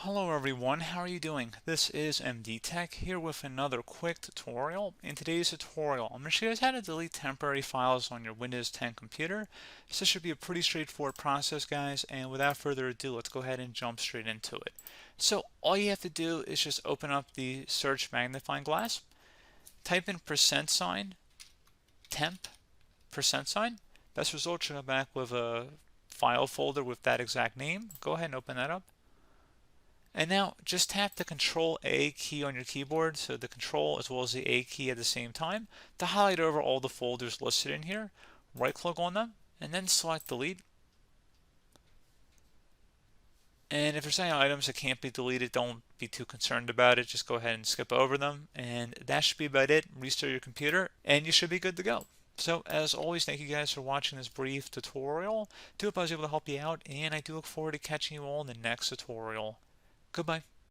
Hello everyone, how are you doing? This is MD Tech here with another quick tutorial. In today's tutorial, I'm going to show you guys how to delete temporary files on your Windows 10 computer. So this should be a pretty straightforward process, guys, and without further ado, let's go ahead and jump straight into it. So all you have to do is just open up the search magnifying glass, type in %, temp, %. Best result should come back with a file folder with that exact name. Go ahead and open that up. And now just tap the Control A key on your keyboard, so the Control as well as the A key at the same time, to highlight over all the folders listed in here. Right click on them and then select Delete. And if there's any items that can't be deleted, don't be too concerned about it. Just go ahead and skip over them. And that should be about it. Restart your computer and you should be good to go. So as always, thank you guys for watching this brief tutorial. I do hope I was able to help you out, and I do look forward to catching you all in the next tutorial. Goodbye.